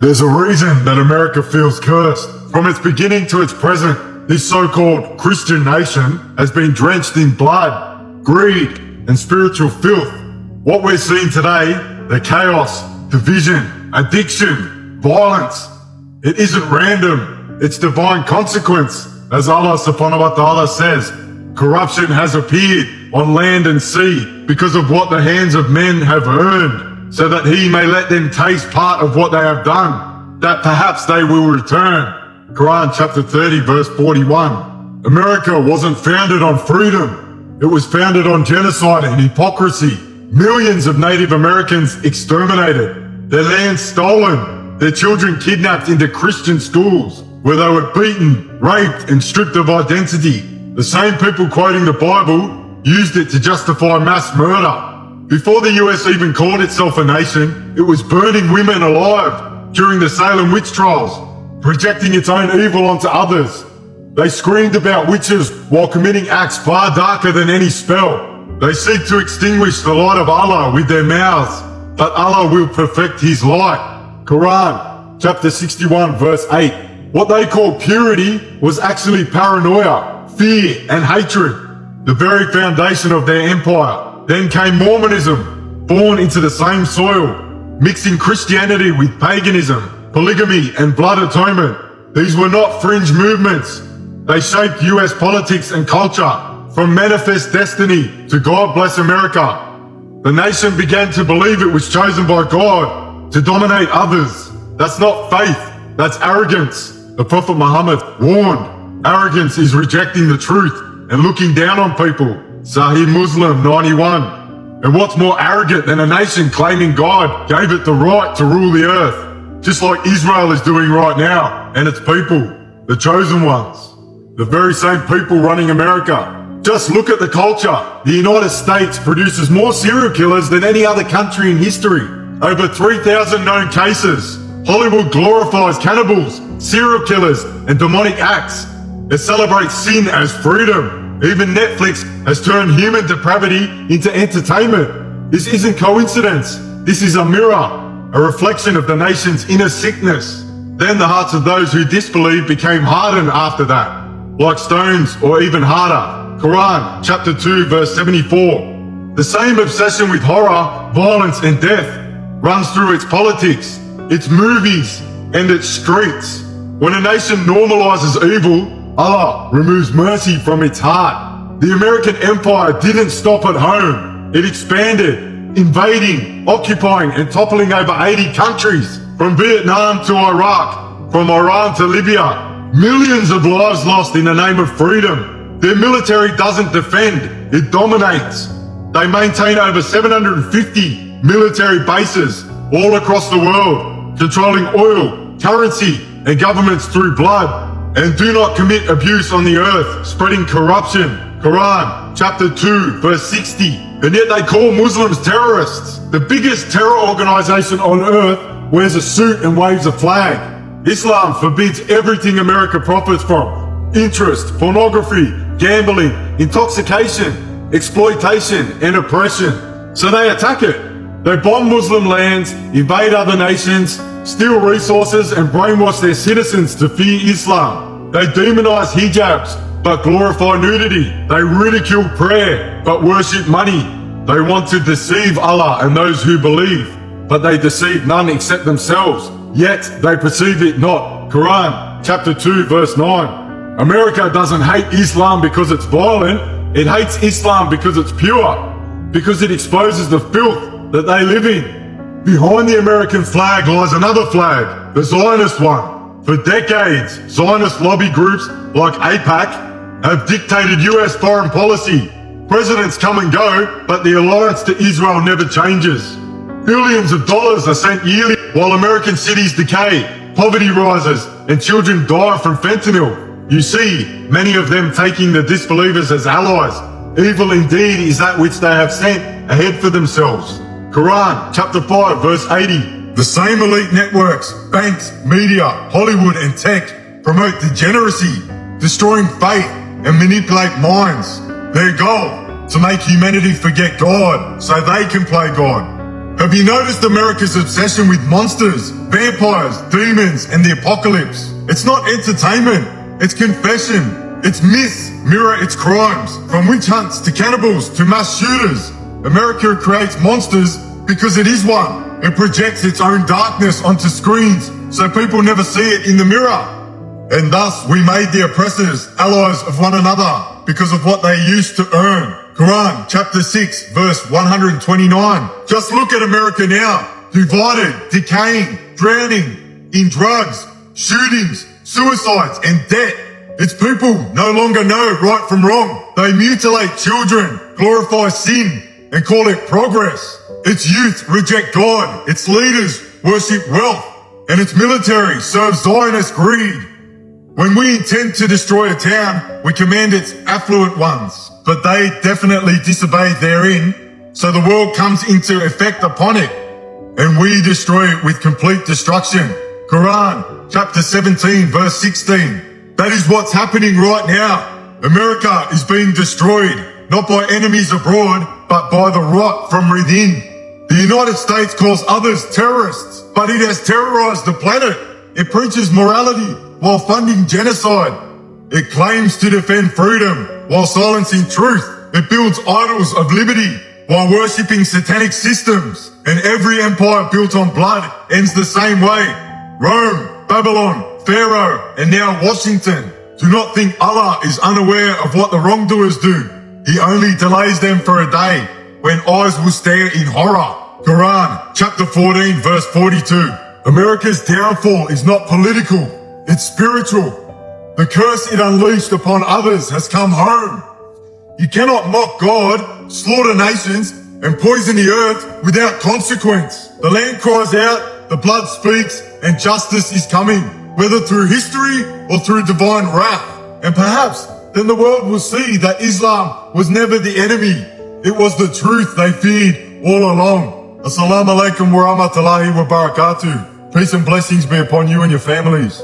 There's a reason that America feels cursed. From its beginning to its present, this so-called Christian nation has been drenched in blood, greed, and spiritual filth. What we're seeing today, the chaos, division, addiction, violence, it isn't random, it's divine consequence. As Allah subhanahu wa ta'ala says, corruption has appeared on land and sea because of what the hands of men have earned, so that he may let them taste part of what they have done, that perhaps they will return. Quran chapter 30 verse 41. America wasn't founded on freedom. It was founded on genocide and hypocrisy. Millions of Native Americans exterminated, their land stolen, their children kidnapped into Christian schools, where they were beaten, raped, and stripped of identity. The same people quoting the Bible used it to justify mass murder. Before the US even called itself a nation, it was burning women alive during the Salem witch trials, projecting its own evil onto others. They screamed about witches while committing acts far darker than any spell. They seek to extinguish the light of Allah with their mouths, but Allah will perfect His light. Quran chapter 61 verse 8. What they called purity was actually paranoia, fear, and hatred, the very foundation of their empire. Then came Mormonism, born into the same soil, mixing Christianity with paganism, polygamy, and blood atonement. These were not fringe movements. They shaped US politics and culture, from manifest destiny to God bless America. The nation began to believe it was chosen by God to dominate others. That's not faith, that's arrogance. The Prophet Muhammad warned, arrogance is rejecting the truth and looking down on people. Sahih Muslim 91. And what's more arrogant than a nation claiming God gave it the right to rule the earth, just like Israel is doing right now, and its people, the chosen ones, the very same people running America. Just look at the culture. The United States produces more serial killers than any other country in history. Over 3,000 known cases. Hollywood glorifies cannibals, serial killers, and demonic acts. It celebrates sin as freedom. Even Netflix has turned human depravity into entertainment. This isn't coincidence. This is a mirror, a reflection of the nation's inner sickness. Then the hearts of those who disbelieve became hardened after that, like stones or even harder. Quran chapter 2 verse 74. The same obsession with horror, violence, and death runs through its politics, its movies, and its streets. When a nation normalizes evil, Allah removes mercy from its heart. The American empire didn't stop at home. It expanded, invading, occupying, and toppling over 80 countries, from Vietnam to Iraq, from Iran to Libya. Millions of lives lost in the name of freedom. Their military doesn't defend, it dominates. They maintain over 750 military bases all across the world, controlling oil, currency, and governments through blood, and do not commit abuse on the earth, spreading corruption. Quran chapter 2 verse 60. And yet they call Muslims terrorists. The biggest terror organization on earth wears a suit and waves a flag. Islam forbids everything America profits from: interest, pornography, gambling, intoxication, exploitation, and oppression. So they attack it. They bomb Muslim lands, invade other nations, steal resources, and brainwash their citizens to fear Islam. They demonize hijabs, but glorify nudity. They ridicule prayer, but worship money. They want to deceive Allah and those who believe, but they deceive none except themselves, yet they perceive it not. Quran chapter 2 verse 9. America doesn't hate Islam because it's violent. It hates Islam because it's pure, because it exposes the filth that they live in. Behind the American flag lies another flag, the Zionist one. For decades, Zionist lobby groups like AIPAC have dictated US foreign policy. Presidents come and go, but the alliance to Israel never changes. Billions of dollars are sent yearly while American cities decay, poverty rises, and children die from fentanyl. You see, many of them taking the disbelievers as allies. Evil indeed is that which they have sent ahead for themselves. Quran chapter 5 verse 80. The same elite networks, banks, media, Hollywood, and tech promote degeneracy, destroying faith and manipulate minds. Their goal, to make humanity forget God so they can play God. Have you noticed America's obsession with monsters, vampires, demons, and the apocalypse? It's not entertainment, it's confession. It's myths mirror its crimes, from witch hunts to cannibals to mass shooters. America creates monsters because it is one. It projects its own darkness onto screens so people never see it in the mirror. And thus we made the oppressors allies of one another because of what they used to earn. Quran chapter 6 verse 129. Just look at America now, divided, decaying, drowning in drugs, shootings, suicides and debt. Its people no longer know right from wrong. They mutilate children, glorify sin and call it progress. Its youth reject God, its leaders worship wealth, and its military serves Zionist greed. When we intend to destroy a town, we command its affluent ones, but they definitely disobey therein, so the world comes into effect upon it, and we destroy it with complete destruction. Quran, chapter 17, verse 16. That is what's happening right now. America is being destroyed, not by enemies abroad, but by the rot from within. The United States calls others terrorists, but it has terrorized the planet. It preaches morality while funding genocide. It claims to defend freedom while silencing truth. It builds idols of liberty while worshipping satanic systems. And every empire built on blood ends the same way. Rome, Babylon, Pharaoh, and now Washington. Do not think Allah is unaware of what the wrongdoers do. He only delays them for a day when eyes will stare in horror. Quran, chapter 14, verse 42. America's downfall is not political, it's spiritual. The curse it unleashed upon others has come home. You cannot mock God, slaughter nations, and poison the earth without consequence. The land cries out, the blood speaks, and justice is coming, whether through history or through divine wrath. And perhaps then the world will see that Islam was never the enemy. It was the truth they feared all along. Assalamu alaikum wa rahmatullahi wa barakatuh. Peace and blessings be upon you and your families.